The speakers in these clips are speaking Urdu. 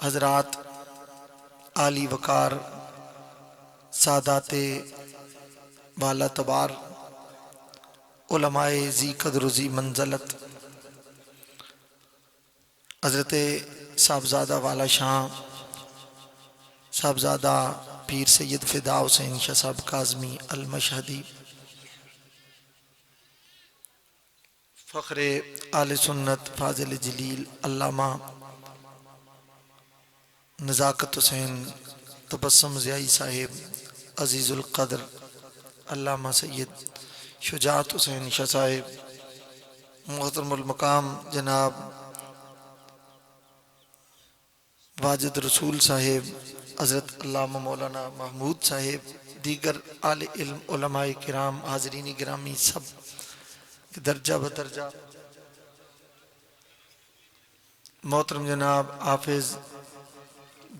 حضرات عالی وقار سادات والا تبار علماء ذی قدر و ذی منزلت حضرت صاحبزادہ والا شاہ صاحبزادہ پیر سید فدا حسین شاہ صاحب کاظمی المشہدی فخر آل سنت فاضل جلیل علامہ نزاکت حسین تبسم ضیائی صاحب عزیز القدر علامہ سید شجاعت حسین شاہ صاحب محترم المقام جناب واجد رسول صاحب حضرت علامہ مولانا محمود صاحب دیگر اہل علم علماء کرام حاضرین گرامی سب درجہ بدرجہ محترم جناب حافظ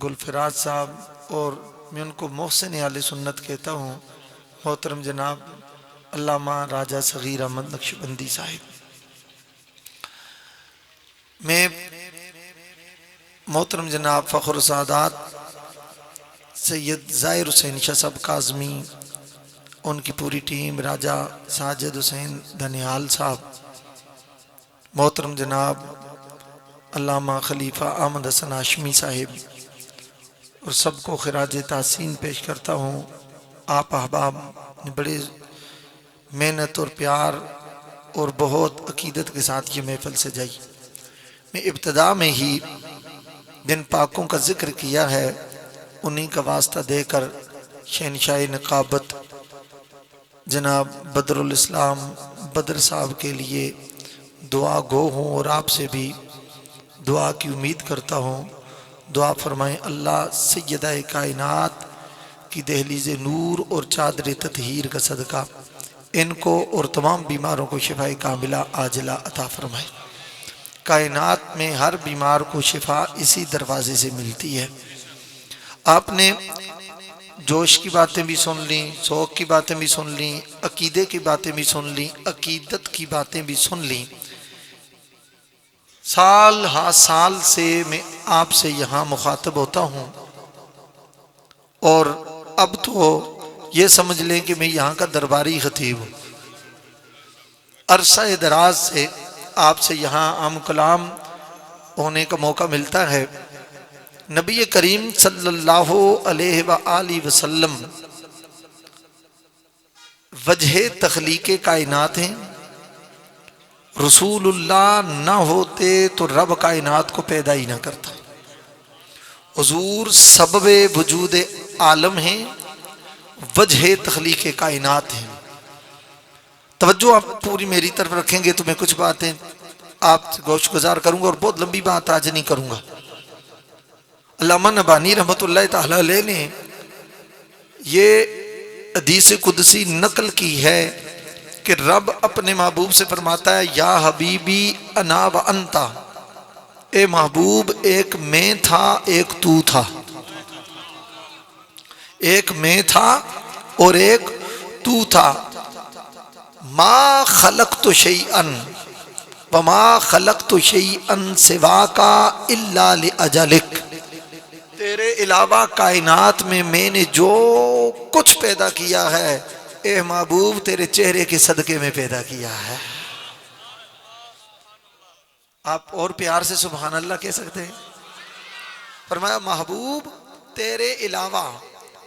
گلفراز صاحب اور میں ان کو محسن اہل سنت کہتا ہوں محترم جناب علامہ راجہ صغیر احمد نقشبندی صاحب میں محترم جناب فخر السعادات سید ظاہر حسین شاہ صاحب کاظمی ان کی پوری ٹیم راجہ ساجد حسین دھنیال صاحب محترم جناب علامہ خلیفہ احمد حسن ہاشمی صاحب اور سب کو خراج تحسین پیش کرتا ہوں۔ آپ احباب نے بڑے محنت اور پیار اور بہت عقیدت کے ساتھ یہ محفل سجائی۔ میں ابتدا میں ہی جن پاکوں کا ذکر کیا ہے انہی کا واسطہ دے کر شہنشاہ نقابت جناب بدر الاسلام بدر صاحب کے لیے دعا گو ہوں اور آپ سے بھی دعا کی امید کرتا ہوں۔ دعا فرمائیں اللہ سیدہ کائنات کی دہلیز نور اور چادر تطہیر کا صدقہ ان کو اور تمام بیماروں کو شفاء کاملہ عاجلہ عطا فرمائے۔ کائنات میں ہر بیمار کو شفا اسی دروازے سے ملتی ہے۔ آپ نے جوش کی باتیں بھی سن لیں، ذوق کی باتیں بھی سن لیں، عقیدے کی باتیں بھی سن لیں، عقیدت کی باتیں بھی سن لیں۔ سال ہا سال سے میں آپ سے یہاں مخاطب ہوتا ہوں اور اب تو یہ سمجھ لیں کہ میں یہاں کا درباری خطیب ہوں۔ عرصہ دراز سے آپ سے یہاں عام کلام ہونے کا موقع ملتا ہے۔ نبی کریم صلی اللہ علیہ وآلہ وسلم وجہ تخلیق کائنات ہیں۔ رسول اللہ نہ ہوتے تو رب کائنات کو پیدا ہی نہ کرتا۔ حضور سبب وجود عالم ہیں، وجہ تخلیق کائنات ہیں۔ توجہ آپ پوری میری طرف رکھیں گے تو میں کچھ باتیں آپ سے گوش گزار کروں گا اور بہت لمبی بات آج نہیں کروں گا۔ علامہ نبانی رحمۃ اللہ تعالی علیہ نے یہ حدیث قدسی نقل کی ہے کہ رب اپنے محبوب سے فرماتا ہے یا حبیبی انا و انتا، اے محبوب ایک میں تھا ایک تو تھا، ایک میں تھا اور ایک تو تھا۔ ما خلقت شیئا وما خلقت شیئا سواک الا لاجلک، تیرے علاوہ کائنات میں نے جو کچھ پیدا کیا ہے اے محبوب تیرے چہرے کے صدقے میں پیدا کیا ہے۔ آپ اور پیار سے سبحان اللہ کہہ سکتے ہیں؟ فرمایا محبوب تیرے علاوہ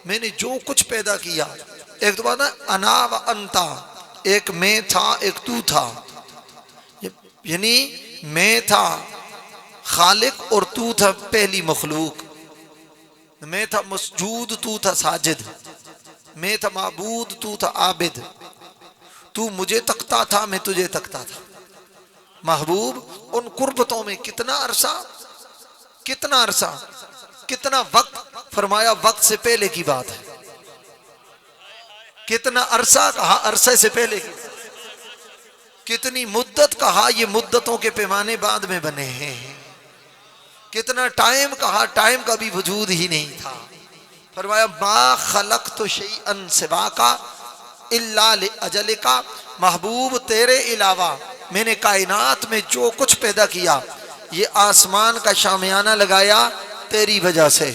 میں نے جو کچھ پیدا کیا، ایک تو بات ہے انا و انتا، ایک میں تھا ایک تو تھا، یعنی میں تھا خالق اور تو تھا پہلی مخلوق، میں تھا مسجود تو تھا ساجد، میں تھا معبود تو تھا عابد، تو مجھے تکتا تھا میں تجھے تکتا تھا۔ محبوب ان قربتوں میں کتنا عرصہ کتنا وقت، فرمایا وقت سے پہلے کی بات ہے۔ کتنا عرصہ کہا عرصے سے پہلے کی، کتنی مدت کہا یہ مدتوں کے پیمانے بعد میں بنے ہیں، کتنا ٹائم کہا ٹائم کا بھی وجود ہی نہیں تھا۔ فرمایا ما خلقت شیئا سواک الا لاجلک، محبوب تیرے علاوہ میں نے کائنات میں جو کچھ پیدا کیا، یہ آسمان کا شامیانہ لگایا تیری وجہ سے،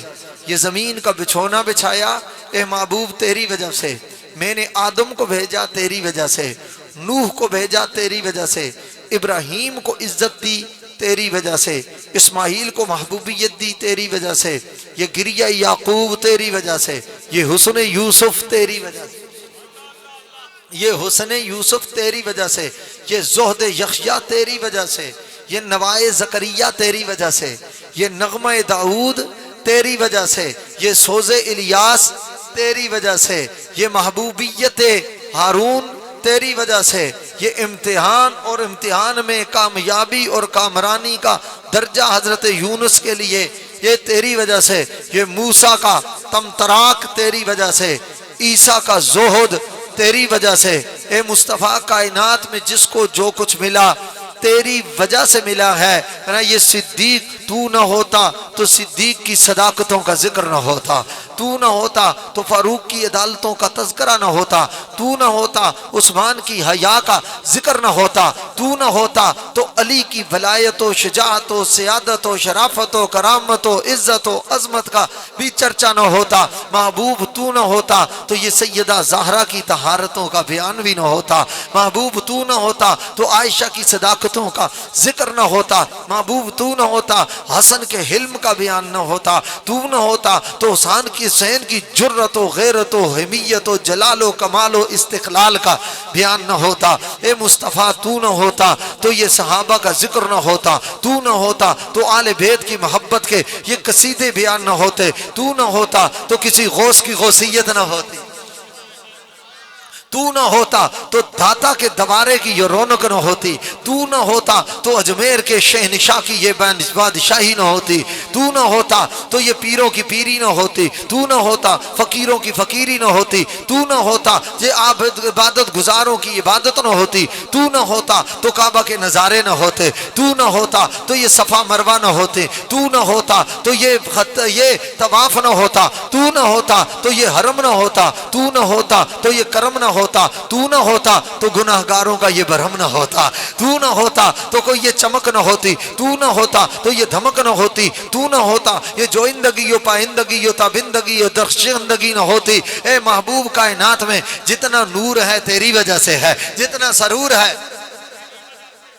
یہ زمین کا بچھونا بچھایا اے محبوب تیری وجہ سے، میں نے آدم کو بھیجا تیری وجہ سے، نوح کو بھیجا تیری وجہ سے، ابراہیم کو عزت دی تیری وجہ سے، اسماعیل کو محبوبیت دی تیری وجہ سے، یہ گریہ یعقوب تیری وجہ سے، یہ حسن یوسف تیری وجہ سے، یہ حسن یوسف تیری وجہ سے، یہ زہد یحییٰ تیری وجہ سے، یہ نوائے زکریا تیری وجہ سے، یہ نغمہ داؤد تیری وجہ سے، یہ سوز الیاس تیری وجہ سے، یہ محبوبیت ہارون تیری وجہ سے، یہ امتحان اور امتحان میں کامیابی اور کامرانی کا درجہ حضرت یونس کے لیے یہ تیری وجہ سے، یہ موسیٰ کا تمطراق تیری وجہ سے، عیسیٰ کا زہد تیری وجہ سے، اے مصطفیٰ کائنات میں جس کو جو کچھ ملا تیری وجہ سے ملا ہے۔ یہ صدیق تو نہ ہوتا تو صدیق کی صداقتوں کا ذکر نہ ہوتا، تو نہ ہوتا تو فاروق کی عدالتوں کا تذکرہ نہ ہوتا، تو نہ ہوتا عثمان کی حیا کا ذکر نہ ہوتا، تو نہ ہوتا تو علی کی ولایت و شجاعت و سیادت و شرافت و کرامت و عزت و عظمت کا بھی چرچا نہ ہوتا، محبوب تو نہ ہوتا تو یہ سیدہ زہرا کی طہارتوں کا بیان بھی نہ ہوتا، محبوب تو نہ ہوتا تو عائشہ کی صداقتوں کا ذکر نہ ہوتا، محبوب تو نہ ہوتا حسن کے حلم کا بیان نہ ہوتا، تو نہ ہوتا تو حسین کی جرت و غیرت و حمیت و جلال و کمال و استقلال کا بیان نہ ہوتا، اے مصطفیٰ تو نہ ہوتا تو یہ صحابہ کا ذکر نہ ہوتا، تو نہ ہوتا تو آل بیت کی محبت کے یہ قصیدے بیان نہ ہوتے، تو نہ ہوتا تو کسی غوث کی غوثیت نہ ہوتی، تو نہ ہوتا تو دھاتا کے دوارے کی یہ رونق نہ ہوتی، تو نہ ہوتا تو اجمیر کے شہنشاہ کی یہ بادشاہی نہ ہوتی، تو نہ ہوتا تو یہ پیروں کی پیری نہ ہوتی، تو نہ ہوتا فقیروں کی فقیری نہ ہوتی، تو نہ ہوتا یہ عبادت گزاروں کی عبادت نہ ہوتی، تو نہ ہوتا تو کعبہ کے نظارے نہ ہوتے، تو نہ ہوتا تو یہ صفا مروہ نہ ہوتے، تو نہ ہوتا تو یہ طواف نہ ہوتا، تو نہ ہوتا تو یہ حرم نہ ہوتا، تو نہ ہوتا تو یہ کرم نہ ہوتا، تو نہ ہوتا تو گناہگاروں کا یہ برہم نہ ہوتا، تو نہ ہوتا تو کوئی یہ چمک نہ ہوتی، تو نہ ہوتا تو یہ دھمک نہ ہوتی، تو نہ ہوتا یہ جوئندگی و پائندگی و تابندگی و درخشندگی نہ ہوتی، اے محبوب کائنات میں جتنا نور ہے تیری وجہ سے ہے، جتنا سرور ہے،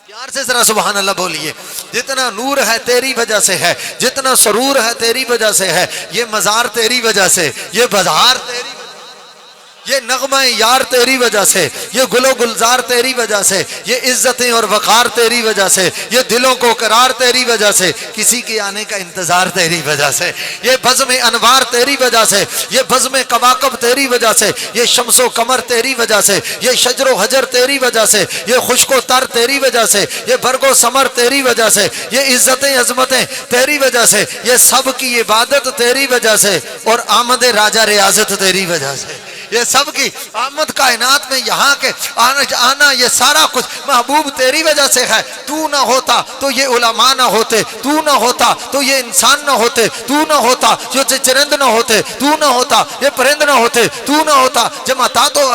پیار سے ذرا سبحان اللہ بولیے، جتنا نور ہے تیری وجہ سے ہے، جتنا سرور ہے تیری وجہ سے ہے، یہ مزار تیری وجہ سے، یہ بازار تیری وجہ سے، یہ نغمہ یار تیری وجہ سے، یہ گل و گلزار تیری وجہ سے، یہ عزتیں اور وقار تیری وجہ سے، یہ دلوں کو قرار تیری وجہ سے، کسی کے آنے کا انتظار تیری وجہ سے، یہ بزم انوار تیری وجہ سے، یہ بزم کواکب تیری وجہ سے، یہ شمس و قمر تیری وجہ سے، یہ شجر و حجر تیری وجہ سے، یہ خشک و تر تیری وجہ سے، یہ برگ و ثمر تیری وجہ سے، یہ عزتیں عظمتیں تیری وجہ سے، یہ سب کی عبادت تیری وجہ سے، اور آمد راجہ ریاضت تیری وجہ سے، یہ سب کی آمد کائنات میں یہاں کے آنا یہ سارا کچھ محبوب تیری وجہ سے ہے، تو نہ ہوتا تو یہ علماء نہ ہوتے، تو نہ ہوتا تو یہ انسان نہ ہوتے، تو نہ ہوتا جو چرند نہ ہوتے، تو نہ ہوتا یہ پرند نہ ہوتے، تو نہ ہوتا جماعتات و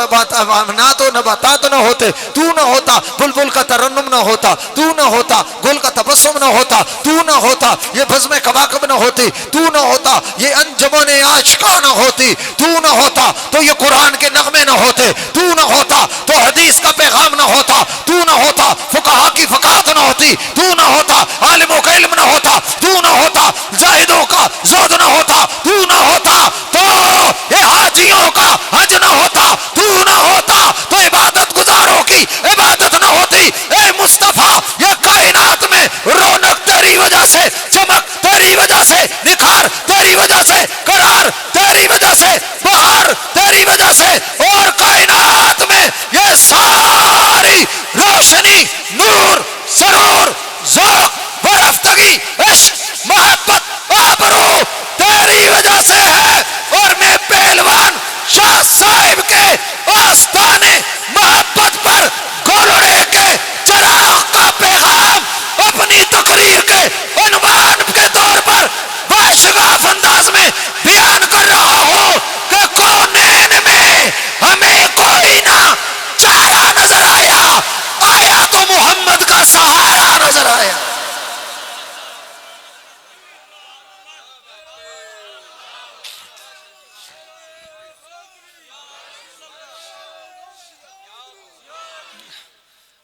امنات و نباتات نہ ہوتے، تو نہ ہوتا بلبل کا ترنم نہ ہوتا، تو نہ ہوتا گل کا تبسم نہ ہوتا، تو نہ ہوتا یہ بزم کواکب نہ ہوتی، تو نہ ہوتا یہ انجمن عاشقاں نہ ہوتی، تو نہ ہوتا تو یہ قرآن کے نغمے نہ ہوتے، تو نہ ہوتا تو حدیث کا پیغام نہ ہوتا، تو نہ ہوتا فقہا کی فقاہت نہ ہوتی، تو نہ ہوتا عالموں کا علم نہ ہوتا، تو نہ ہوتا زاہدوں کا زہد نہ ہوتا، تو نہ ہوتا تو یہ حاجیوں کا حج نہ ہوتا، تو نہ ہوتا تو عبادت گزاروں کی عبادت نہ ہوتی، اے مصطفیٰ یہ کائنات میں رونق تیری وجہ سے، چمک تیری وجہ سے، نکھار تیری وجہ سے، قرار تیری وجہ سے، بہار تیری وجہ سے، اور کائنات میں یہ ساری روشنی، نور، سرور، ذوق، برفتگی، عشق، محبت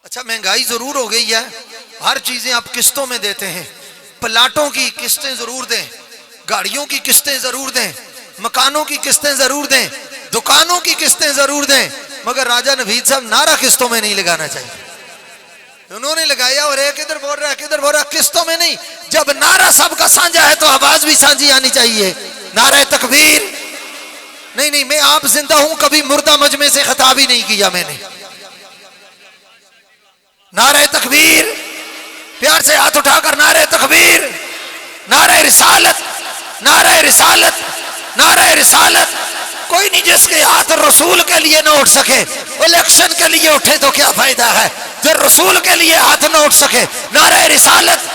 اچھا مہنگائی ضرور ہو گئی ہے، ہر چیزیں آپ قسطوں میں دیتے ہیں، پلاٹوں کی قسطیں ضرور دیں، گاڑیوں کی قسطیں ضرور دیں، مکانوں کی قسطیں ضرور دیں، دکانوں کی قسطیں ضرور دیں، مگر راجہ نوید صاحب نعرہ قسطوں میں نہیں لگانا چاہیے. انہوں نے لگایا اور ایک ادھر بول رہا ہے کدھر بول رہا ہے، قسطوں میں نہیں. جب نعرہ سب کا سانجا ہے تو آواز بھی سانجی آنی چاہیے. نعرہ تکبیر. نہیں میں آپ زندہ ہوں، کبھی مردہ مجمع سے خطاب ہی نہیں کیا میں نے. نعرہ تکبیر، پیار سے ہاتھ اٹھا کر نعرہ تکبیر، نعرہ رسالت، نعرہ رسالت، نعرہ رسالت. کوئی نہیں جس کے ہاتھ رسول کے لیے نہ اٹھ سکے، الیکشن کے لیے اٹھے تو کیا فائدہ ہے، جو رسول کے لیے ہاتھ نہ اٹھ سکے. نعرہ رسالت،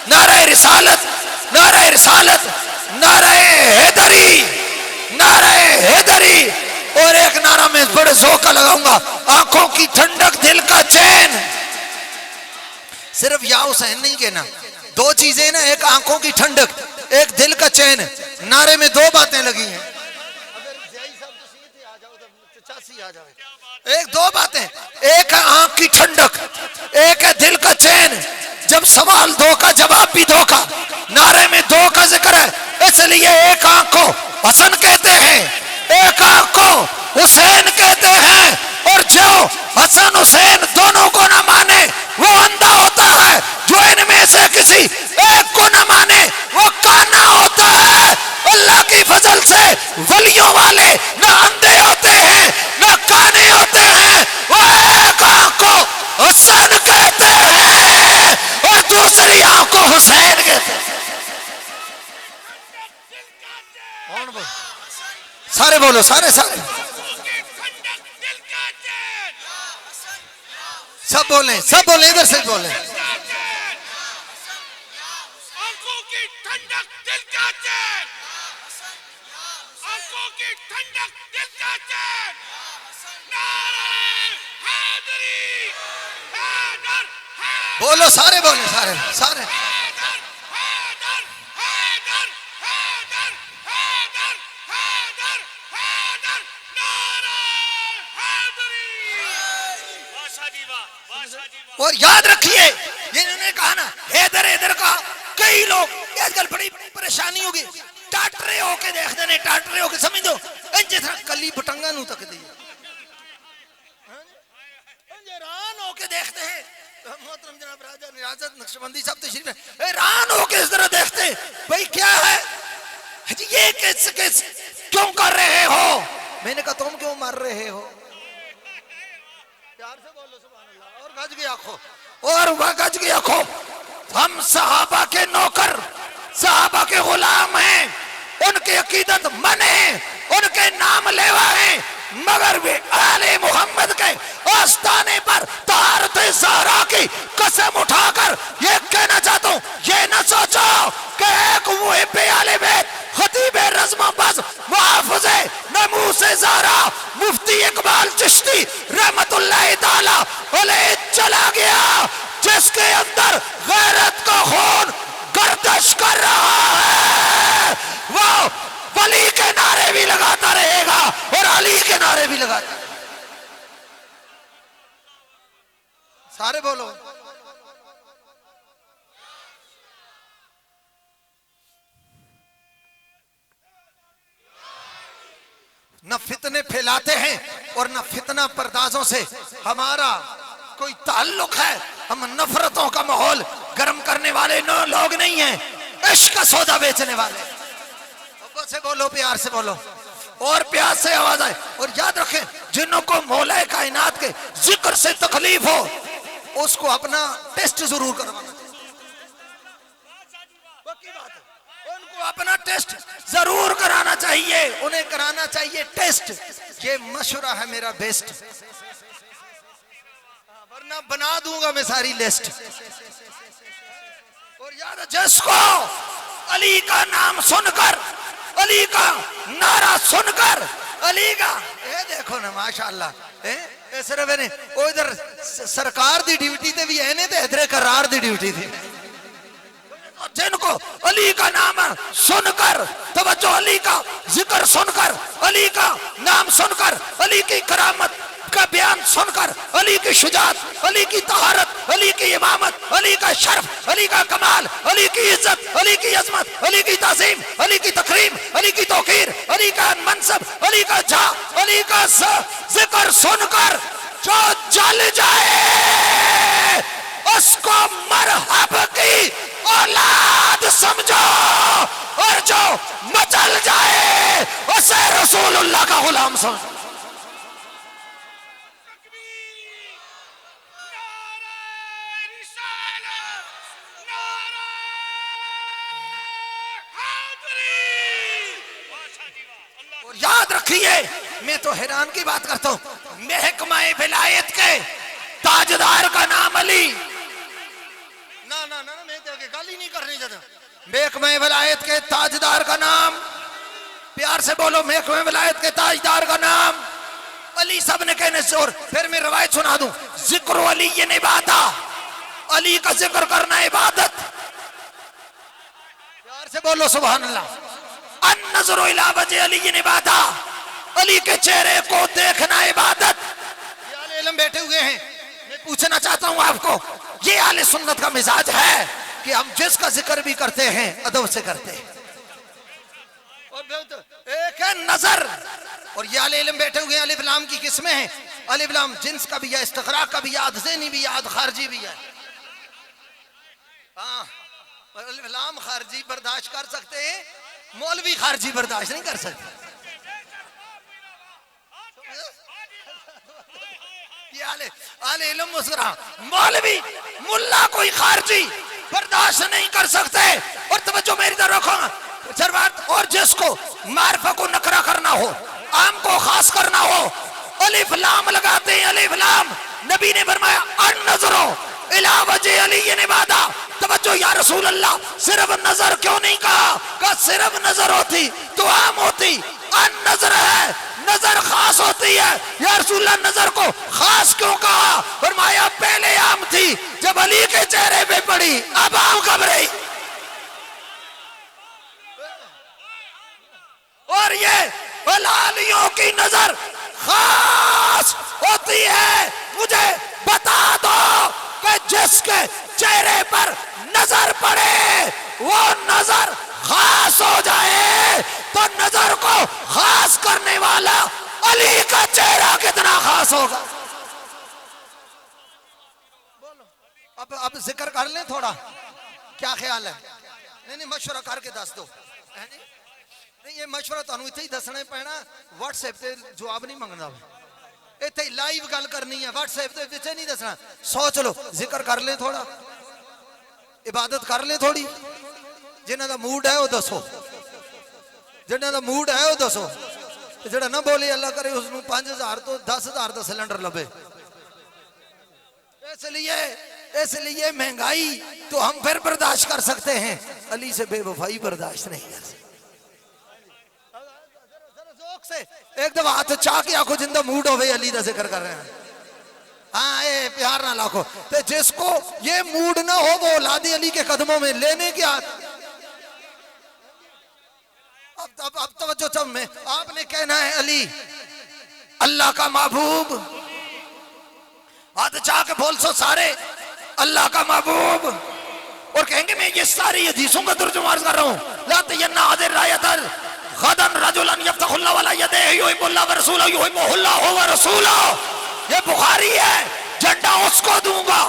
نعرہ رسالت، نعرہ رسالت، نعرہ حیدری، نعرہ حیدری. اور ایک نعرہ میں بڑے ذوق کا لگاؤں گا، آنکھوں کی ٹھنڈک دل کا چین. صرف یا حسین نہیں کہنا، دو چیزیں نا، ایک آنکھوں کی ٹھنڈک، ایک دل کا چین. نعرے میں دو باتیں لگی ہیں، ایک دو باتیں، ایک ہے آنکھ کی ٹھنڈک، ایک ہے دل کا چین. جب سوال دو کا جواب بھی دو کا، نعرے میں دو کا ذکر ہے، اس لیے ایک آنکھ کو حسن کہتے ہیں، ایک آنکھ کو حسین کہتے ہیں. اور جو حسن حسین دونوں کو نہ مانے وہ اندھا ہوتا ہے، جو ان میں سے کسی ایک کو نہ مانے وہ کانا ہوتا ہے. اللہ کی فضل سے ولیوں والے نہ اندھے ہوتے ہیں نہ کانے ہوتے ہیں، وہ ایک آنکھ کو حسن کہتے ہیں اور دوسری آنکھ کو حسین کہتے ہیں. سارے بولو، سارے سب بولیں، سب بولیں، ادھر سے بولیں. آنکھوں کی ٹھنڈک دل کا چین، آنکھوں کی ٹھنڈک دل کا چین. نعرہ حیدری، حیدر، حیدر، بولو، سارے بولیں، سارے حیدر، حیدر، حیدر، حیدر، حیدر، حیدر، حیدر. نعرہ حیدری. بادشاہ جی واہ، بادشاہ جی واہ. اور یاد رکھیے یہ انہوں نے کہا نا حیدر، حیدر کا کئی لوگ آج کل بڑی پریشانی ہوگی، ٹاٹرے ہو کے دیکھ دینے، ٹاٹرے ہو کے سمجھ دو جس طرح کلی بٹنگا نو تک دی حیران ہو کے دیکھتے ہیں. محترم جناب راجہ ریاست نقشبندی صاحب تشریف ہے، حیران ہو کے اس طرح دیکھتے بھئی کیا ہے یہ کس کیوں کر رہے ہو. میں نے کہا تم کیوں مر رہے ہو؟ پیار سے بولو سبحان اللہ. اور گج گیا کھو، اور وہ گج گیا کھو. ہم صحابہ کے نوکر، صحابہ کے غلام ہیں، ان کی عقیدت من ہے، ان کے نام لیوا ہیں، مگر بھی آل محمد کے آستانے پر طہارت زہرا کی قسم اٹھا کر یہ کہنا چاہتا ہوں، یہ نہ سوچو کہ ایک محب آل بیت، خطیب رزم بز، محافظ ناموس زہرا مفتی اقبال چشتی رحمت اللہ تعالی علیہ چلا گیا، جس کے اندر غیرت کا خون گردش کر رہا ہے. وہ ولی کے نعرے بھی لگاتا رہے گا اور علی کے نعرے بھی لگاتا رہے گا. سارے بولو. نہ فتنے پھیلاتے ہیں اور نہ فتنہ پردازوں سے ہمارا کوئی تعلق ہے. ہم نفرتوں کا ماحول گرم کرنے والے لوگ نہیں ہیں، عشق کا سودا بیچنے والے. ابو سے بولو، پیار سے بولو اور پیار سے آواز آئے. اور یاد رکھیں جنہوں کو مولا کائنات کے ذکر سے تکلیف ہو اس کو اپنا ٹیسٹ ضرور کروانا چاہیے. پکی بات ہے، ان کو اپنا ٹیسٹ ضرور کرانا چاہیے، انہیں کرانا چاہیے ٹیسٹ. یہ مشورہ ہے میرا بیسٹ، ورنہ بنا دوں گا میں ساری لسٹ. اور یاد ہے جس کو علی کا نام سن کر، علی کا نعرہ سن کر، علی کا اے دیکھو نا ماشاءاللہ اے صرف نے او ادھر سرکار دی ڈیوٹی تے بھی اینے تے ادھر قرار دی ڈیوٹی تھی. جن کو علی کا نام سن کر، توجہ، علی کا ذکر سن کر، علی کا نام سن کر، علی کی کرامت کا بیان سن کر علی کی شجاعت، علی کی طہارت، علی کی امامت، علی کا شرف، علی کا کمال، علی کی عزت، علی کی عظمت، علی کی تعظیم، علی کی تکریم، علی کی توقیر، علی کا منصب، علی کا جا، علی کا ذکر سن کر جو جل جائے اس کو مرحب کی اولاد سمجھو، اور جو مچل جائے اسے رسول اللہ کا غلام سمجھو۔ اور یاد رکھیے، میں تو حیران کی بات کرتا ہوں، محکمہ ولایت کے تاجدار کا نام علی، نا میں گل ہی نہیں کرنی چاہتا، محکمہ ولایت کے تاجدار کا نام، پیار سے بولو، محکمہ ولایت کے تاجدار کا نام علی صاحب نے کہنے سے۔ اور پھر میں روایت سنا دوں، ذکر علی عبادہ، علی کا ذکر کرنا عبادت، پیار سے بولو سبحان اللہ۔ النظر الی وجہ علی عبادہ، علی کے چہرے کو دیکھنا عبادت۔ یہ اہل علم بیٹھے ہوئے ہیں، میں پوچھنا چاہتا ہوں آپ کو، یہ اہل سنت کا مزاج ہے کہ ہم جس کا ذکر بھی کرتے ہیں ادب سے کرتے ہیں، اور ایک ہے نظر۔ اور یہ اہل علم بیٹھے ہوئے ہیں، الف لام کی قسمیں ہیں، الف لام جنس کا بھی ہے، استغراق کا بھی ہے، ذہنی بھی ہے، خارجی بھی ہے۔ ہاں، الف لام خارجی برداشت کر سکتے ہیں، مولوی خارجی برداشت نہیں کر سکتے۔ اہل علم مسکرا، مولوی ملا کوئی خارجی برداشت نہیں کر سکتے۔ اور توجہ میری طرف رکھو، اور جس کو معرفہ کو نکرہ کرنا ہو، عام کو خاص کرنا ہو، الف لام لگاتے ہیں، الف لام۔ نبی نے فرمایا النظر الی وجہ علی عبادہ۔ توجہ یا رسول اللہ، صرف نظر کیوں نہیں کہا؟ کہ صرف نظر ہوتی تو عام ہوتی، النظر ہے، نظر خاص ہوتی ہے۔ یا رسول اللہ نظر کو خاص کیوں کہا؟ فرمایا پہلے عام تھی، جب علی کے چہرے پہ پڑی اب عام کب رہی؟ اور یہ علیوں کی نظر خاص ہوتی ہے۔ مجھے بتا دو کہ جس کے چہرے پر نظر پڑے وہ نظر خاص ہو جائے تو نظر کو خاص کرنے والا علی کا چہرہ کتنا خاص ہوگا؟ اب ذکر کر لیں تھوڑا، کیا خیال ہے؟ نہیں مشورہ کر کے دس دو، نہیں یہ مشورہ تانوں اتھے ہی دسنے پینا، واٹس ایپ تے جواب نہیں منگنا، اتھے لائیو گل کرنی ہے، واٹس ایپ تے اتھے نہیں دسنا۔ سوچ لو، ذکر کر لیں تھوڑا، عبادت کر لیں تھوڑی، جنہ دا موڈ ہے وہ دسو، جنہ دا موڈ ہے وہ دسو، جڑا نہ بولے اللہ کرے اس نو 5000 تو 10,000 دا سلنڈر لبے۔ اس لیے مہنگائی تو ہم پھر برداشت کر سکتے ہیں، علی سے بے وفائی برداشت نہیں کر سکتے۔ ایک دفعہ ہاتھ چاہ کے آنکھو جندہ موڈ ہوئے علی دا ذکر کر رہے ہیں، ہاں اے پیار نہ لاکھو، تو جس کو یہ موڈ نہ ہو وہ اولاد علی کے قدموں میں لینے کی اب توجہ چم میں آپ نے کہنا ہے علی اللہ کا محبوب، ہاتھ چاہ کے بول سو سارے اللہ کا محبوب، اور کہیں گے میں یہ ساری حدیثوں کا ترجمہ عرض کر رہا ہوں، لا تینہ حاضر رایتر غدن رجلن یفتخ اللہ والا یدہ یحب اللہ ورسولہ یحبہ اللہ ورسولہ، یہ بخاری ہے، جھنڈا اس کو دوں گا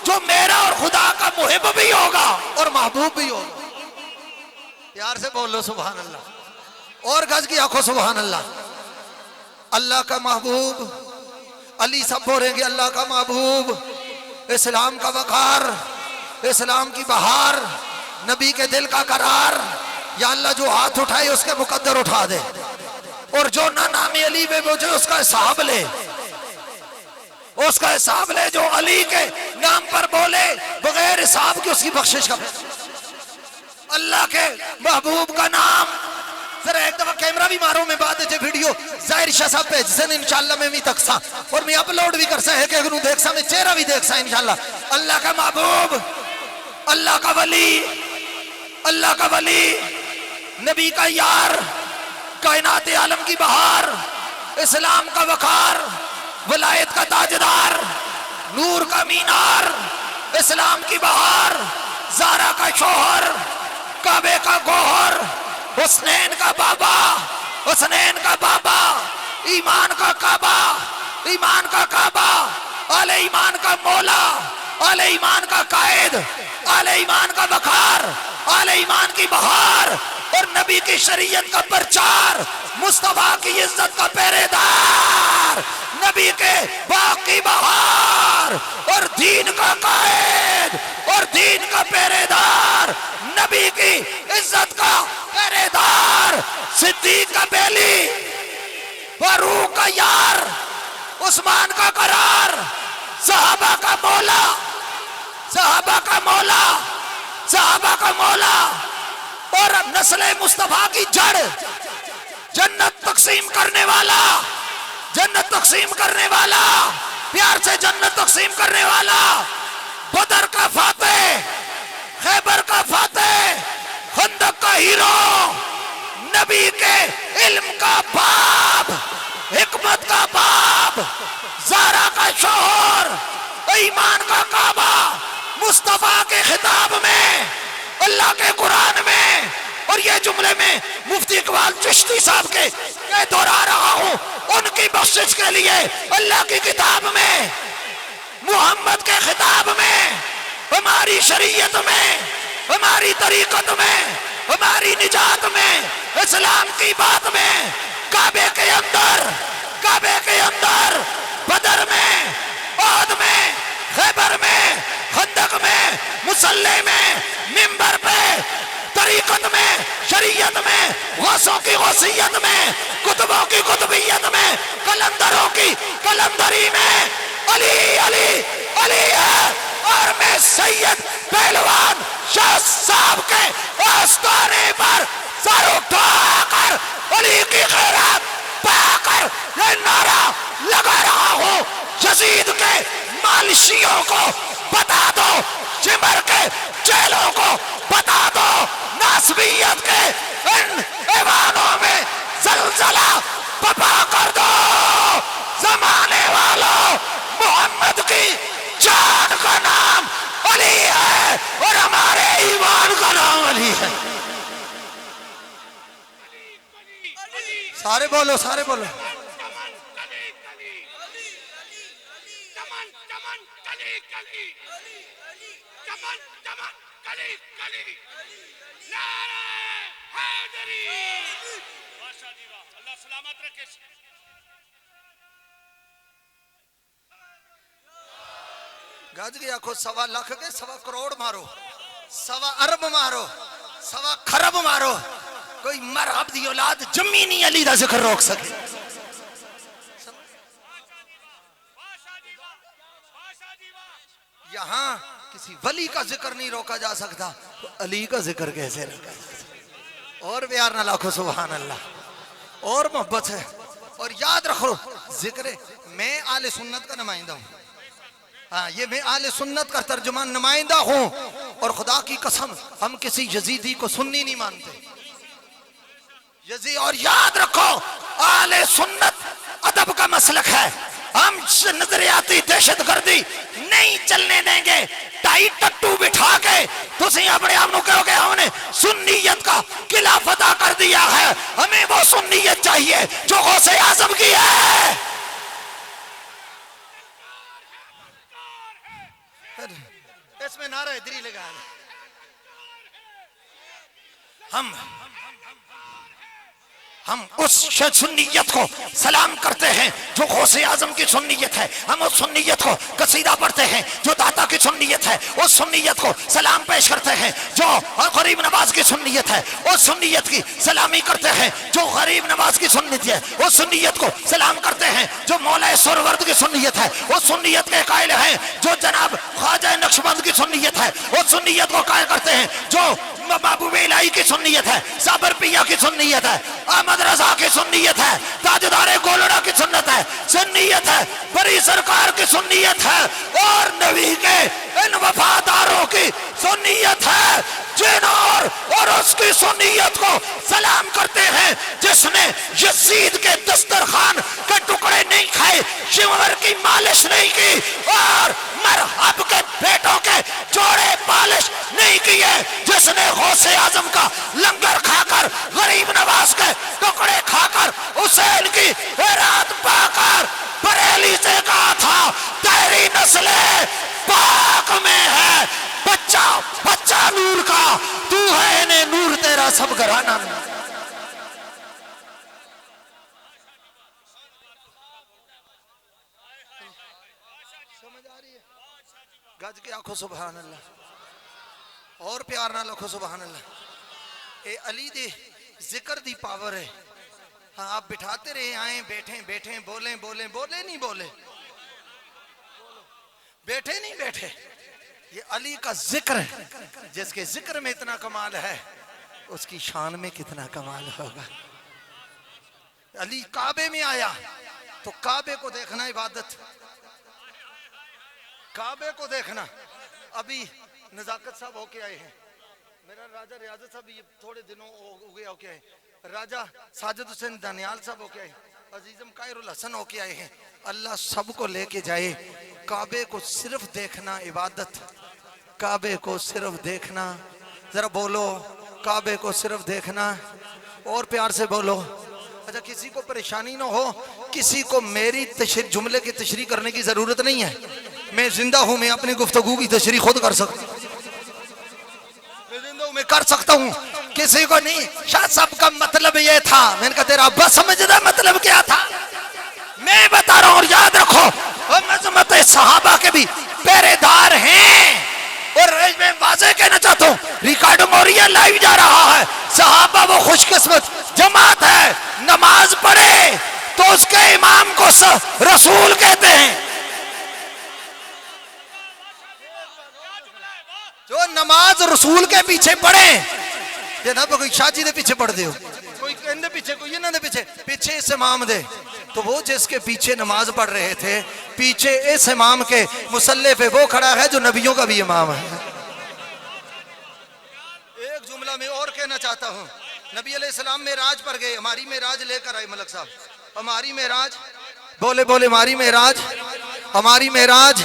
جو میرا اور خدا کا محب بھی ہوگا اور محبوب بھی ہوگا۔ پیار سے بولو سبحان اللہ، اور گز کی آنکھوں سبحان اللہ۔ اللہ کا محبوب، علی سب بولیں گے اللہ کا محبوب، اسلام کا وقار، اسلام کی بہار، نبی کے دل کا قرار، یا اللہ جو ہاتھ اٹھائے اس کے مقدر اٹھا دے، اور جو نہ نام علی بے بوجھے اس کا حساب لے، اس کا حساب لے، جو علی کے نام پر بولے بغیر حساب کی اس کی بخشش کا۔ اللہ کے محبوب کا نام، ذرا ایک دفعہ کیمرہ بھی مارو، میں بعد جے ویڈیو ظاہر شاہ صاحب پیج سے انشاءاللہ میں بھی تکسا اور میں اپلوڈ بھی کرسا ہے کہ اگر دیکھ سا میں چہرہ بھی دیکھ سا انشاءاللہ۔ اللہ کا محبوب، اللہ کا ولی، اللہ کا ولی، نبی کا یار، کائنات عالم کی بہار، اسلام کا وقار، ولایت کا تاجدار، نور کا مینار، اسلام کی بہار، زارا کا شوہر، کعبے کا گوہر، حسنین کا بابا، حسنین کا بابا، ایمان کا کعبہ، ایمان کا کعبہ، آل ایمان کا مولا، آل ایمان کا قائد، آل ایمان کا وقار، آل ایمان کی بہار اور نبی کی شریعت کا پرچار، مصطفیٰ کی عزت کا پہرے دار، نبی کے باغ کی بہار اور دین کا قائد اور دین کا پہرے دار، نبی کی عزت کا پہرے دار، صدیق کا بیلی، فاروق کا یار، عثمان کا قرار، صحابہ کا مولا، صحابہ کا مولا، صحابہ کا مولا اور نسل مصطفیٰ کی جڑ، جنت تقسیم کرنے والا، جنت تقسیم کرنے والا، پیار سے جنت تقسیم کرنے والا، بدر کا فاتح، خیبر کا فاتح، خندق کا ہیرو، نبی کے علم کا باپ، حکمت کا باپ، زارا کا شوہر، ایمان کا کعبہ، مصطفیٰ کے خطاب میں، اللہ کے قرآن میں، اور یہ جملے میں مفتی اقبال چشتی صاحب کے میں دہرا رہا ہوں ان کی بخشش کے لیے، اللہ کی کتاب میں، محمد کے خطاب میں، ہماری شریعت میں، ہماری طریقت میں، ہماری نجات میں، اسلام کی بات میں، کعبے کے اندر، کعبے کے اندر، بدر میں، احد میں، خیبر میں، خندق میں، مصلی میں، منبر پہ، طریقت میں، شریعت میں، غوثوں کی غوثیت میں، کتبوں کی کتبیت میں، کلندروں کی کلندری میں، علی علی علی ہے، اور میں سید پہلوان شاہ صاحب کے آستانے پر سر اٹھا کر علی کی خیرات پا کر یہ نعرہ لگا رہا ہوں، یزید کے مالشیوں کو بتا دو، شمر کے چیلوں کو بتا دو، ناسبیت کے ان ایوانوں میں زلزلہ پپا کر دو، زمانے والوں محمد کی جان کا نام علی ہے اور ہمارے ایمان کا نام علی ہے۔ سارے بولو، سارے بولو، اللہ سلامت رکھے۔ گاج گیا خود 1.25 لاکھ کے 1.25 کروڑ مارو، 1.25 ارب مارو، 1.25 خرب مارو، کوئی مرحب دی اولاد جمی نہیں علی دا ذکر روک سکے۔ یہاں کسی ولی کا ذکر نہیں روکا جا سکتا تو علی کا ذکر کیسے روکا جا سکتا؟ اور پیار نہ لاکھو سبحان اللہ، اور محبت ہے، اور یاد رکھو ذکر میں آل سنت کا نمائندہ ہوں، ہاں یہ میں آل سنت کا ترجمان نمائندہ ہوں، اور خدا کی قسم ہم کسی یزیدی کو سنی نہیں مانتے یزید، اور یاد رکھو آل سنت ادب کا مسلک ہے، ہم نظریاتی دہشت گردی نہیں چلنے دیں گے۔ ٹائی ٹٹو بٹھا کے تسی اپنے آپ نو کہو کہ ہم نے سنیت کا قلعہ فتح کر دیا ہے، ہمیں وہ سنیت چاہیے جو غوث اعظم کی ہے۔ اس میں نعرہ ادری لگا ہم اس سنیت کو سلام کرتے ہیں جو غوث اعظم کی سنیت ہے، ہم اس سنیت کو قصیدہ پڑھتے ہیں جو داتا کی سنیت ہے، اس سنیت کو سلام پیش کرتے ہیں جو غریب نواز کی سنیت ہے، اس سنیت کی سلامی کرتے ہیں جو غریب نواز کی سنت ہے، اس سنیت کو سلام کرتے ہیں جو مولا سرورد کی سنیت ہے، اس سنیت کے قائل ہیں جو جناب خواجہ نقشبند کی سنیت ہے، اس سنیت کو قائل کرتے ہیں جو محبوب الہی کی سنیت ہے، صابر پیا کی سنیت ہے، احمد رضا کی سنیت ہے، تاجدار گولڑا کی سنت ہے، سنیت ہے، بڑی سرکار کی سنیت ہے، اور نبی کے ان وفاداروں کی سنیت ہے، جن اور اس کی سنیت کو سلام کرتے ہیں جس نے یزید کے دسترخوان کے ٹکڑے نہیں کھائے، شمر کی مالش نہیں کی، اور مرحب کے بیٹوں کے جوڑے پالش نہیں کیے، جس نے غوث اعظم کا لنگر کھا کر، غریب نواز کے ٹکڑے کھا کر، حسین کی رات پا کر بریلی سے کہا تھا تیری نسل پاک میں ہے، بچہ نور کا، تو ہے انہیں نور تیرا سب گھرانہ میں۔ سمجھ آ رہی ہے؟ گج کے آنکھوں سبحان اللہ، اور پیار نہ لکھو سبحان اللہ۔ اے علی دے ذکر دی پاور ہے۔ ہاں آپ بٹھاتے رہے، آئیں بیٹھیں بولیں نہیں بولے، بیٹھے نہیں بیٹھے، یہ علی کا ذکر ہے۔ جس کے ذکر میں اتنا کمال ہے اس کی شان میں کتنا کمال ہوگا۔ علی کعبے میں آیا تو کعبے کو دیکھنا عبادت، کعبے کو دیکھنا۔ ابھی نزاکت صاحب ہو کے آئے ہیں، میرا راجہ ریاضت صاحب یہ تھوڑے دنوں ہو گیا ہو کے آئے، راجہ ساجد حسین دانیال صاحب ہو کے آئے، عزیزم قائر الحسن ہو کے آئے ہیں۔ اللہ سب کو لے کے جائے۔ کعبے کو صرف دیکھنا عبادت، کعبے کو صرف دیکھنا، ذرا بولو کعبے کو صرف دیکھنا، اور پیار سے بولو۔ اچھا کسی کو پریشانی نہ ہو، کسی کو میری جملے کی تشریح کرنے کی ضرورت نہیں ہے، میں زندہ ہوں، میں اپنی گفتگو کی تشریح خود کر سکتا ہوں، میں زندہ ہوں، میں کر سکتا ہوں، کسی کو نہیں۔ شاہ صاحب کا مطلب یہ تھا، میں نے کہا تیرا ابا سمجھدا مطلب کیا تھا، میں بتا رہا ہوں، اور یاد رکھو عظمت صحابہ کے بھی پہرے دار ہیں۔ اور میں واضح کہنا چاہتا ہوں، ریکارڈنگ ہو رہی ہے، لائیو جا رہا ہے، صحابہ وہ خوش قسمت جماعت ہے، نماز پڑھے تو اس کے امام کو رسول کہتے ہیں۔ جو نماز رسول کے پیچھے پڑھیں، جناب کوئی شاہ جی دے پیچھے پڑھ دے ہو، کوئی اندے پیچھے، کوئی انہاں دے پیچھے اس امام دے، تو وہ جس کے پیچھے نماز پڑھ رہے تھے، پیچھے اس امام کے مصلی پہ وہ کھڑا ہے جو نبیوں کا بھی امام ہے۔ ایک جملہ میں اور کہنا چاہتا ہوں، نبی علیہ السلام معراج پر گئے، ہماری معراج لے کر آئے ملک صاحب، ہماری معراج، بولے ہماری معراج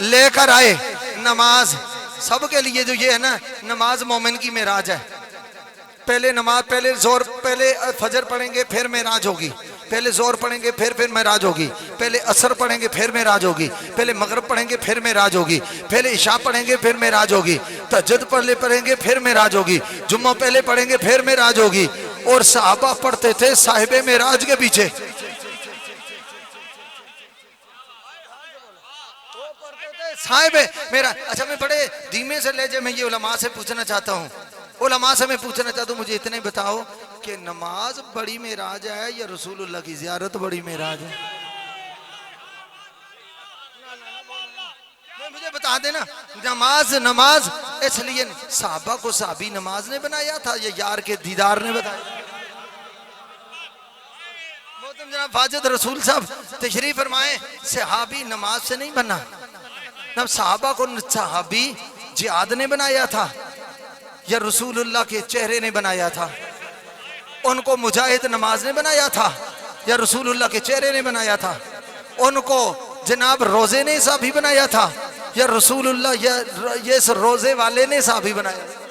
لے کر آئے۔ نماز سب کے لیے جو یہ ہے نا، نماز مومن کی معراج ہے۔ پہلے نماز، پہلے فجر پڑھیں گے پھر معراج ہوگی، پہلے زور پڑھیں گے پھر معراج ہوگی، پہلے عصر پڑھیں گے پھر معراج ہوگی، پہلے مغرب پڑھیں گے پھر معراج ہوگی، پہلے عشاء پڑھیں گے پھر معراج ہوگی، تہجد پڑھیں گے پھر معراج ہوگی، جمعہ پہلے پڑھیں گے پھر معراج ہوگی۔ اور صحابہ پڑھتے تھے صاحب معراج کے پیچھے، صاحب میرا۔ اچھا میں بڑے دھیمے سے لہجے میں یہ علماء سے پوچھنا چاہتا ہوں، مجھے اتنے بتاؤ کہ نماز بڑی معراج ہے یا رسول اللہ کی زیارت بڑی معراج ہے؟ مجھے بتا دینا، نماز اس لیے صحابہ کو صحابی نماز نے بنایا تھا یا یار کے دیدار نے بتایا؟ محترم جناب واجد رسول صاحب تشریف فرمائیں، صحابی نماز سے نہیں بنا، صحابہ کو صحابی جہاد نے بنایا تھا یا رسول اللہ کے چہرے نے بنایا تھا؟ ان کو مجاہد نماز نے بنایا تھا یا رسول اللہ کے چہرے نے بنایا تھا؟ ان کو جناب روزے نے صحابی بنایا تھا یا رسول اللہ یا یہ روزے والے نے صحابی بنایا تھا؟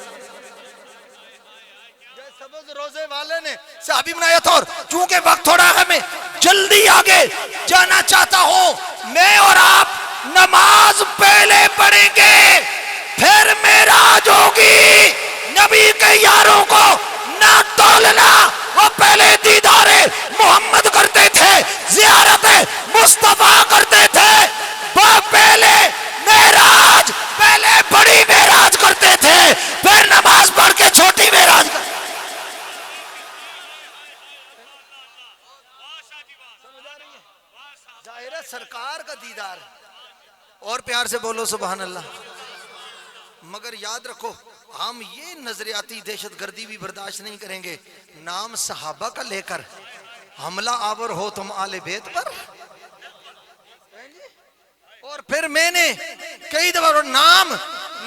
روزے والے نے صحابی بنایا تھا۔ اور چونکہ وقت تھوڑا ہے میں جلدی آگے جانا چاہتا ہوں، میں اور آپ نماز پہلے پڑھیں گے پھر معراج ہوگی۔ نبی کے یاروں کو نہ تولنا، وہ پہلے دیدار محمد کرتے تھے، زیارت مصطفیٰ کرتے تھے، وہ پہلے معراج، پہلے بڑی معراج کرتے تھے پھر نماز پڑھ کے چھوٹی معراج کرتے تھے۔ ظاہرہ سرکار کا دیدار، اور پیار سے بولو سبحان اللہ۔ مگر یاد رکھو ہم یہ نظریاتی دہشت گردی بھی برداشت نہیں کریں گے، نام صحابہ کا لے کر حملہ آور ہو تم آل بیت پر۔ اور پھر میں نے کئی دفعہ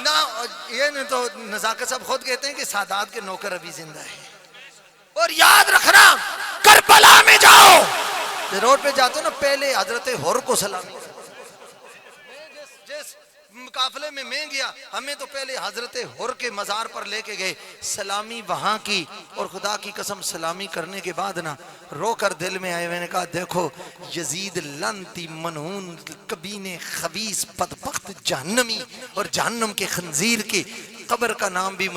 نہ یہ نہیں تو نزاکت صاحب خود کہتے ہیں کہ سادات کے نوکر ابھی زندہ ہیں. اور یاد رکھنا کربلا میں جاؤ روڈ پہ جاتے ہو نا پہلے حضرت حر کو سلامی. جس قافلے میں گیا ہمیں تو پہلے حضرت حر کے مزار پر لے کے گئے سلامی وہاں کی. اور خدا کی قسم سلامی کرنے کے بعد نا رو کر دل میں آئے. میں نے کہا دیکھو یزید لعنتی منہون کبینے خبیث بدبخت جہنمی اور جہنم کے خنزیر کی قبر کا نام بھی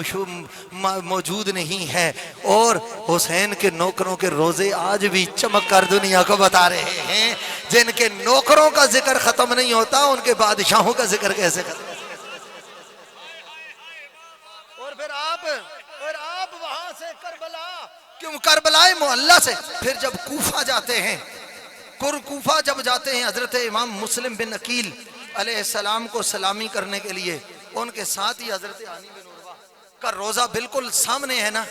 موجود نہیں ہے. اور حسین کے نوکروں کے روزے آج بھی چمک کر دنیا کو بتا رہے ہیں. جن کے نوکروں کا ذکر ختم نہیں ہوتا ان کے بادشاہوں کا ذکر کیسے ختم. اور پھر آپ وہاں سے کربلا معلی سے پھر جب کوفہ جاتے ہیں کوفہ جب جاتے ہیں حضرت امام مسلم بن عقیل علیہ السلام کو سلامی کرنے کے لیے ان کے ساتھ ہی حضرت ہانی بن عروہ کا روزہ بالکل سامنے ہے نا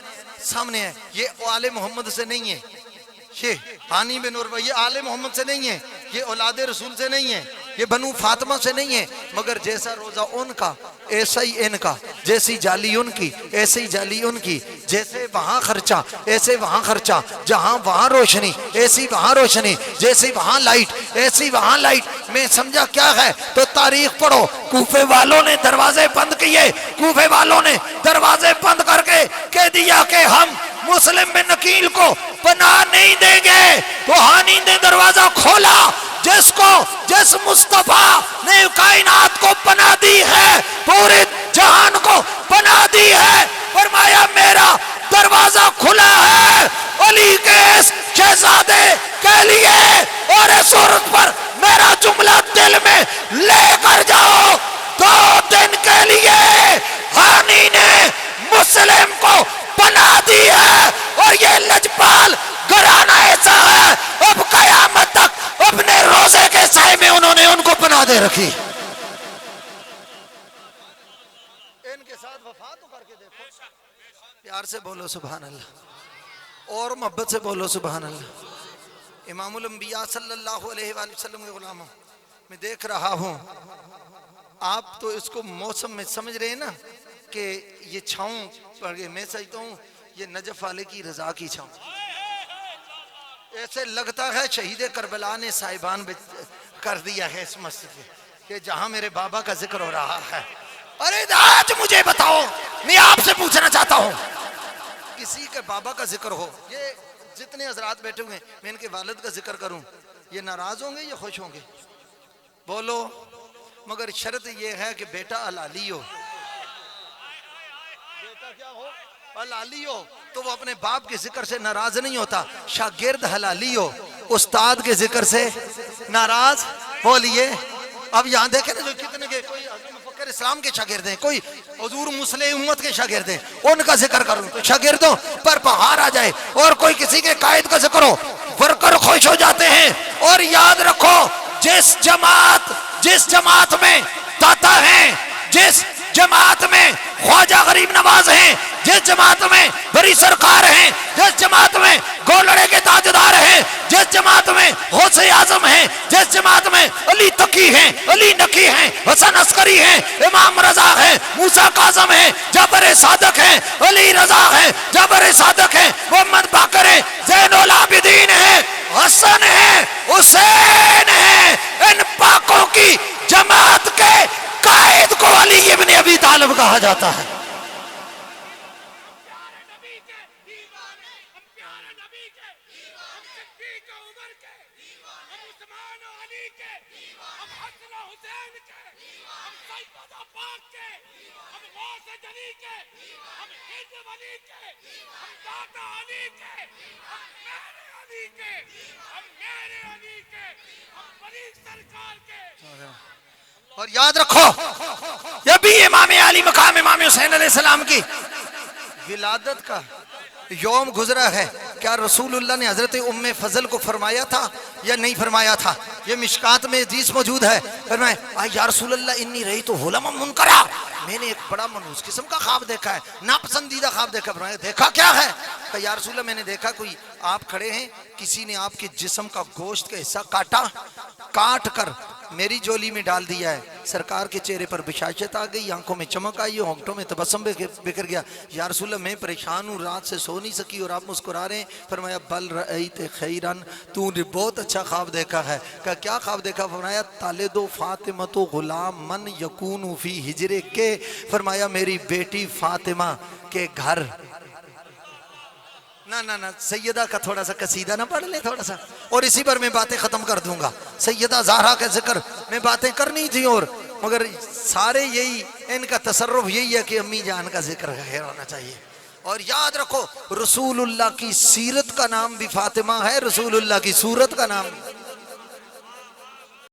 سامنے ہے. یہ آل محمد سے نہیں ہے. یہ ہانی بن عروہ یہ آل محمد سے نہیں ہے. یہ اولاد رسول سے نہیں ہے. یہ بنو فاطمہ سے نہیں ہے. مگر جیسا روزہ ان کا ایسا ہی ان کا. جیسی جالی ان کی ایسے ہی جالی ان کی. جیسے وہاں خرچہ ایسے وہاں خرچہ. جہاں وہاں روشنی ایسی وہاں روشنی. جیسی وہاں لائٹ ایسی وہاں لائٹ. میں سمجھا کیا ہے تو تاریخ پڑھو. کوفے والوں نے دروازے بند کیے. کوفے والوں نے دروازے بند کر کے کہہ دیا کہ ہم مسلم بن عقیل کو پناہ نہیں دیں گے. تو ہانی نے دروازہ کھولا. جس مصطفیٰ نے کائنات کو پناہ دی ہے پورے جہان کو پناہ دی ہے فرمایا میرا دروازہ کھلا ہے علی کے اس شہزادے کے لیے. اور اس صورت پر میرا جملہ دل میں لے کر جاؤ. 2 دن کے لیے ہانی نے مسلم کو پناہ دی ہے. اور یہ لجپال گھرانہ ایسا ہے اب قیامت تک اپنے روزے کے سائے میں انہوں نے ان کو پناہ دے رکھی. ان کے ساتھ وفا تو کر کے دیکھو. پیار سے بولو سبحان اللہ اور محبت سے بولو سبحان اللہ. امام الانبیاء صلی اللہ علیہ وآلہ وسلم کے غلاموں میں دیکھ رہا ہوں آپ تو اس کو موسم میں سمجھ رہے ہیں نا کہ یہ چھاؤں پڑ گئے. میں سمجھتا ہوں یہ نجف والے کی رضا کی چھاؤں. ایسے لگتا ہے شہید کربلا نے صاحبان کر دیا ہے اس مسجد میں کہ جہاں میرے بابا کا ذکر ہو رہا ہے. ارے آج مجھے بتاؤ میں آپ سے پوچھنا چاہتا ہوں کسی کے بابا کا ذکر ہو. یہ جتنے حضرات بیٹھے ہوئے میں ان کے والد کا ذکر کروں یہ ناراض ہوں گے یا خوش ہوں گے؟ بولو. مگر شرط یہ ہے کہ بیٹا حلالی ہو. بیٹا کیا ہو؟ حلالی ہو تو وہ اپنے باپ کے ذکر سے ناراض نہیں ہوتا. شاگرد حلالی ہو استاد کے ذکر سے ناراض ہو لیے. اب یہاں دیکھیں نا جو کتنے کے کوئی مفکر اسلام کے شاگرد ہیں کوئی حضور مسلح امت کے شاگرد ہیں ان کا ذکر کروں تو شاگردوں پر پہاڑ آ جائے. اور کوئی کسی کے قائد کا ذکر ہو ورکر خوش ہو جاتے ہیں. اور یاد رکھو جس جماعت میں داتا ہیں جس جماعت میں خواجہ غریب نواز ہیں جس جماعت میں بری سرکار ہیں جس جماعت میں گولڑے کے تاجدار ہیں جس جماعت میں غوث اعظم ہیں جس جماعت میں علی تقی ہیں علی نقی ہیں حسن عسکری ہیں امام رضا ہیں موسیٰ کاظم ہیں جعفر صادق ہیں علی رضا ہیں جعفر صادق ہیں محمد باقر ہیں زین العابدین ہیں حسن ہیں حسین ہیں. ان پاکوں کی جماعت کے قائد کو علی ابن ابی طالب کہا جاتا ہے. اور یاد رکھو یہ بھی امام علی مقام امام حسین علیہ السلام کی ولادت کا یوم گزرا ہے. کیا رسول اللہ نے حضرت ام فضل کو فرمایا تھا یا نہیں فرمایا تھا؟ یہ مشکات میں حدیث موجود ہے. فرمایا یا رسول اللہ انی رہی تو غلام منکرا میں نے ایک بڑا منحوس قسم کا خواب دیکھا ہے ناپسندیدہ خواب دیکھا. فرمایا دیکھا کیا ہے؟ کہ یا رسول اللہ میں نے دیکھا کوئی آپ کھڑے ہیں کسی نے آپ کے جسم کا گوشت کا حصہ کاٹ کر میری جولی میں ڈال دیا ہے۔ سرکار کے چہرے پر بشاشت آ گئی، آنکھوں میں چمک آئی، ہونٹوں میں تبسم بکھر گیا۔ یا رسول اللہ میں پریشان ہوں، رات سے سو نہیں سکی اور آپ مسکرا رہے ہیں۔ فرمایا بل رأیت خیرن، تو نے بہت اچھا خواب دیکھا ہے۔ کہا کیا خواب دیکھا؟ فرمایا تالد فاطمہ غلام من یکون فی ہجرے کے، فرمایا میری بیٹی فاطمہ کے گھر نہ سیدہ کا تھوڑا سا قصیدہ نہ پڑھ لیں تھوڑا سا، اور اسی پر میں باتیں ختم کر دوں گا۔ سیدہ زہرا کا ذکر میں باتیں کرنی تھی، اور مگر سارے یہی ان کا تصرف یہی ہے کہ امی جان کا ذکر خیر ہونا چاہیے۔ اور یاد رکھو رسول اللہ کی سیرت کا نام بھی فاطمہ ہے، رسول اللہ کی صورت کا نام بھی۔